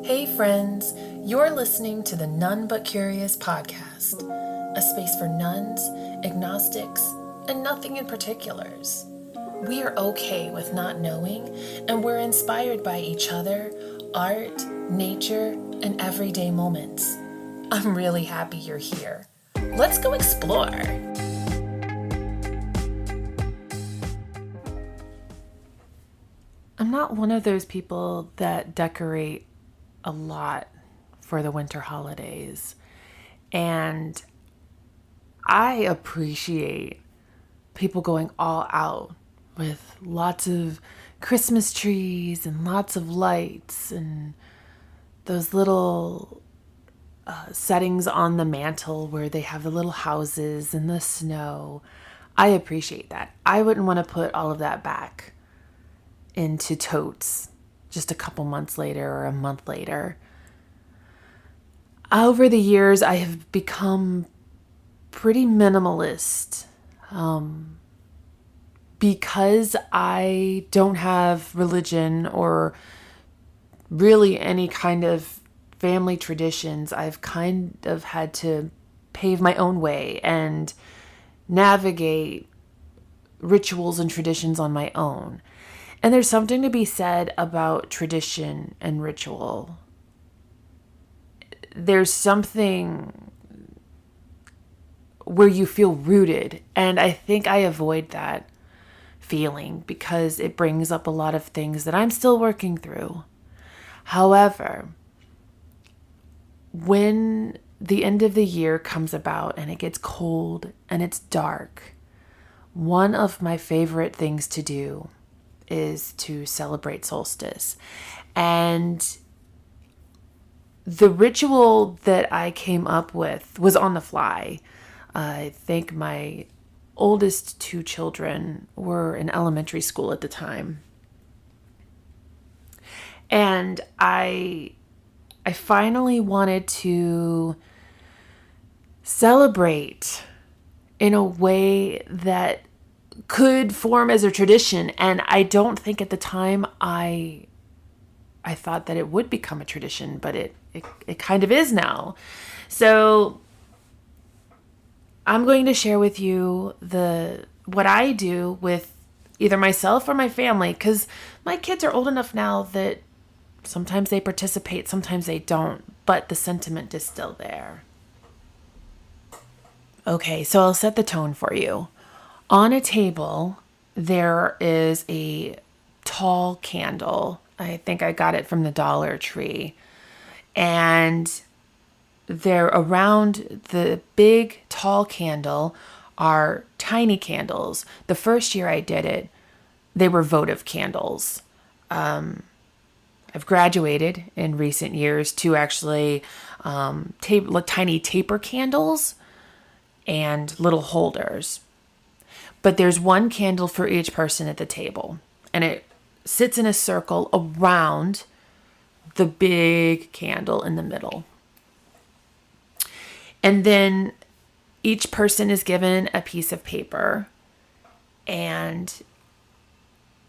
Hey friends, you're listening to the None But Curious podcast, a space for nuns, agnostics, and nothing in particulars. We are okay with not knowing, and we're inspired by each other, art, nature, and everyday moments. I'm really happy you're here. Let's go explore. I'm not one of those people that decorate a lot for the winter holidays. And I appreciate people going all out with lots of Christmas trees and lots of lights and those little settings on the mantle where they have the little houses and the snow. I appreciate that. I wouldn't want to put all of that back into totes just a couple months later or a month later. Over the years, I have become pretty minimalist because I don't have religion or really any kind of family traditions. I've kind of had to pave my own way and navigate rituals and traditions on my own. And there's something to be said about tradition and ritual. There's something where you feel rooted. And I think I avoid that feeling because it brings up a lot of things that I'm still working through. However, when the end of the year comes about and it gets cold and it's dark, one of my favorite things to do is to celebrate solstice. And the ritual that I came up with was on the fly. I think my oldest two children were in elementary school at the time. And I finally wanted to celebrate in a way that could form as a tradition. And I don't think at the time I thought that it would become a tradition, but it kind of is now. So I'm going to share with you what I do with either myself or my family, because my kids are old enough now that sometimes they participate, sometimes they don't, but the sentiment is still there. Okay, so I'll set the tone for you. On a table, there is a tall candle. I think I got it from the Dollar Tree. And there around the big tall candle are tiny candles. The first year I did it, they were votive candles. I've graduated in recent years to actually tiny taper candles and little holders. But there's one candle for each person at the table, and it sits in a circle around the big candle in the middle. And then each person is given a piece of paper. And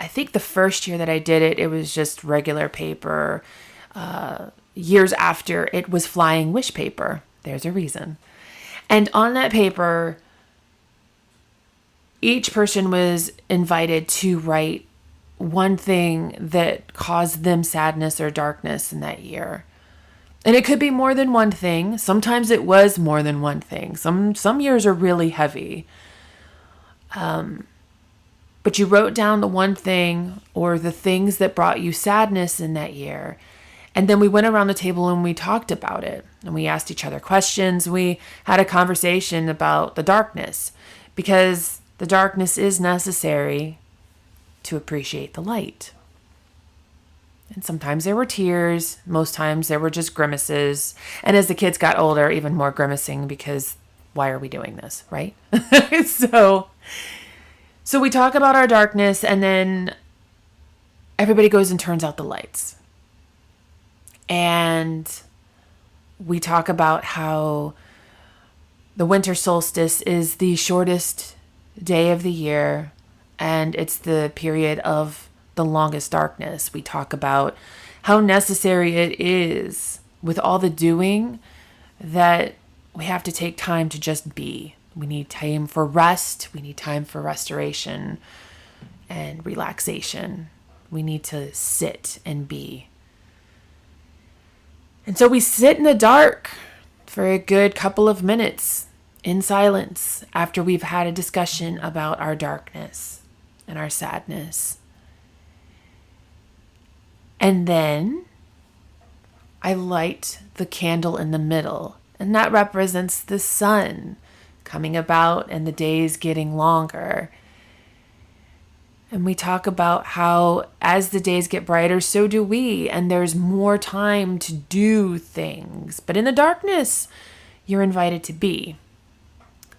I think the first year that I did it, it was just regular paper. Years after, it was flying wish paper. There's a reason. And on that paper, each person was invited to write one thing that caused them sadness or darkness in that year. And it could be more than one thing. Sometimes it was more than one thing. Some years are really heavy. But you wrote down the one thing or the things that brought you sadness in that year. And then we went around the table and we talked about it. And we asked each other questions. We had a conversation about the darkness, because the darkness is necessary to appreciate the light. And sometimes there were tears. Most times there were just grimaces. And as the kids got older, even more grimacing, because why are we doing this, right? So we talk about our darkness, and then everybody goes and turns out the lights. And we talk about how the winter solstice is the shortest day of the year, and it's the period of the longest darkness. We talk about how necessary it is with all the doing that we have to take time to just be. We need time for rest. We need time for restoration and relaxation. We need to sit and be. And so we sit in the dark for a good couple of minutes in silence after we've had a discussion about our darkness and our sadness. And then I light the candle in the middle, and that represents the sun coming about and the days getting longer. And we talk about how as the days get brighter, so do we, and there's more time to do things. But in the darkness, you're invited to be.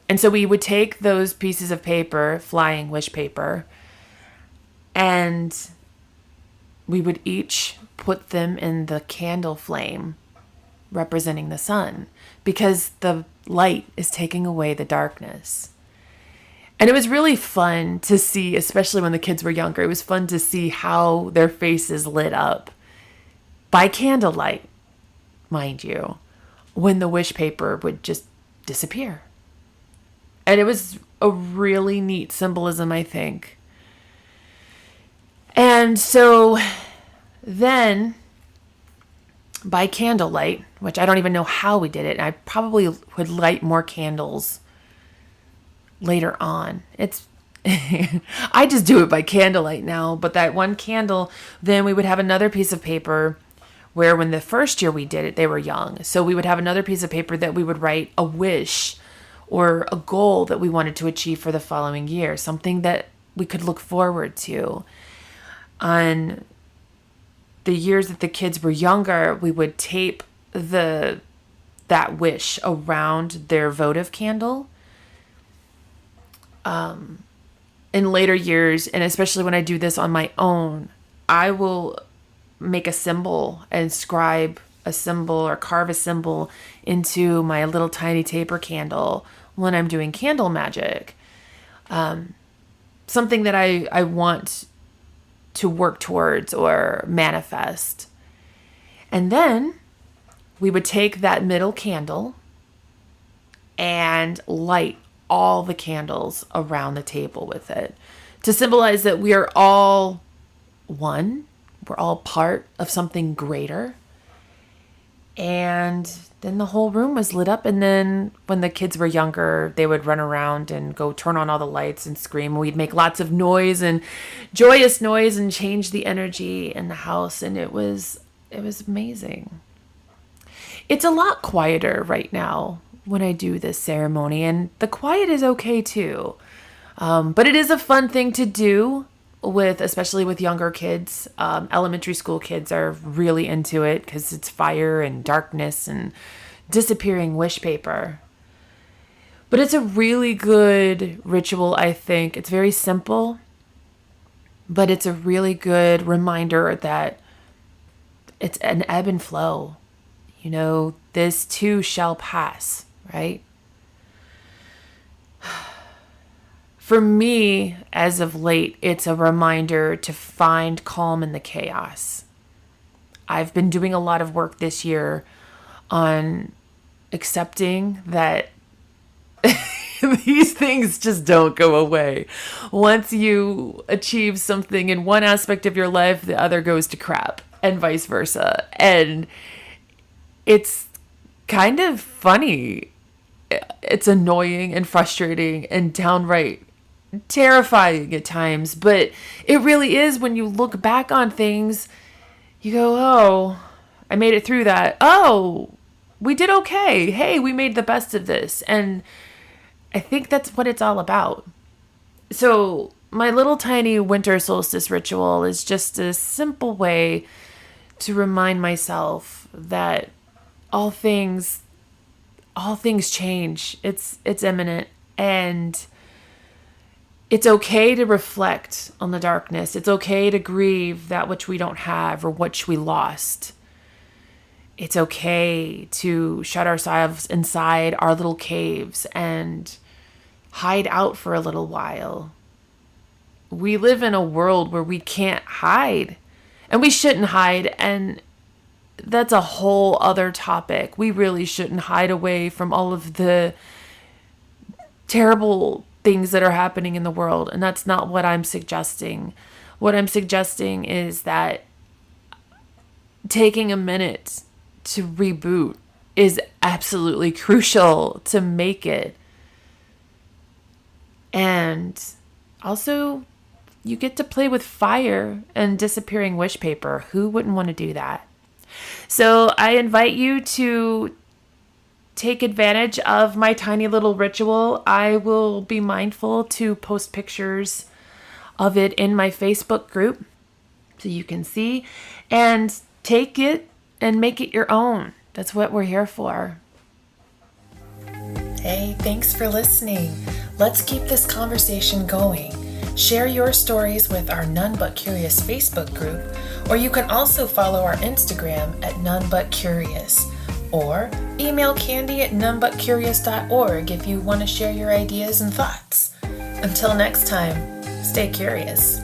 And so we would take those pieces of paper, flying wish paper, and we would each put them in the candle flame representing the sun, because the light is taking away the darkness. And it was really fun to see, especially when the kids were younger, it was fun to see how their faces lit up by candlelight, mind you, when the wish paper would just disappear. And it was a really neat symbolism, I think. And so then by candlelight, which I don't even know how we did it, I probably would light more candles later on. I just do it by candlelight now, but that one candle, then we would have another piece of paper where when the first year we did it, they were young. So we would have another piece of paper that we would write a wish or a goal that we wanted to achieve for the following year, something that we could look forward to. On the years that the kids were younger, we would tape that wish around their votive candle. In later years, and especially when I do this on my own, I will make a symbol and scribe a symbol or carve a symbol into my little tiny taper candle when I'm doing candle magic. Something that I want to work towards or manifest. And then we would take that middle candle and light all the candles around the table with it to symbolize that we are all one. We're all part of something greater. And then the whole room was lit up. And then when the kids were younger, they would run around and go turn on all the lights and scream. We'd make lots of noise and joyous noise and change the energy in the house. And it was amazing. It's a lot quieter right now when I do this ceremony, and the quiet is okay too. But it is a fun thing to do especially with younger kids. Elementary school kids are really into it because it's fire and darkness and disappearing wish paper. But it's a really good ritual, I think. It's very simple, but it's a really good reminder that it's an ebb and flow. You know, this too shall pass, right? For me, as of late, it's a reminder to find calm in the chaos. I've been doing a lot of work this year on accepting that these things just don't go away. Once you achieve something in one aspect of your life, the other goes to crap, and vice versa. And it's kind of funny. It's annoying and frustrating and downright terrifying at times, but it really is. When you look back on things, you go, oh, I made it through that. Oh, we did okay. Hey, we made the best of this. And I think that's what it's all about. So my little tiny winter solstice ritual is just a simple way to remind myself that all things change. It's imminent, and it's okay to reflect on the darkness. It's okay to grieve that which we don't have or which we lost. It's okay to shut ourselves inside our little caves and hide out for a little while. We live in a world where we can't hide, And we shouldn't hide. And that's a whole other topic. We really shouldn't hide away from all of the terrible things that are happening in the world. And that's not what I'm suggesting. What I'm suggesting is that taking a minute to reboot is absolutely crucial to make it. And also, you get to play with fire and disappearing wish paper. Who wouldn't want to do that? So I invite you to take advantage of my tiny little ritual. I will be mindful to post pictures of it in my Facebook group so you can see, and take it and make it your own. That's what we're here for. Hey, thanks for listening. Let's keep this conversation going. Share your stories with our None But Curious Facebook group, or you can also follow our Instagram at None But Curious, or email Candy at nonebutcurious.org if you want to share your ideas and thoughts. Until next time, stay curious.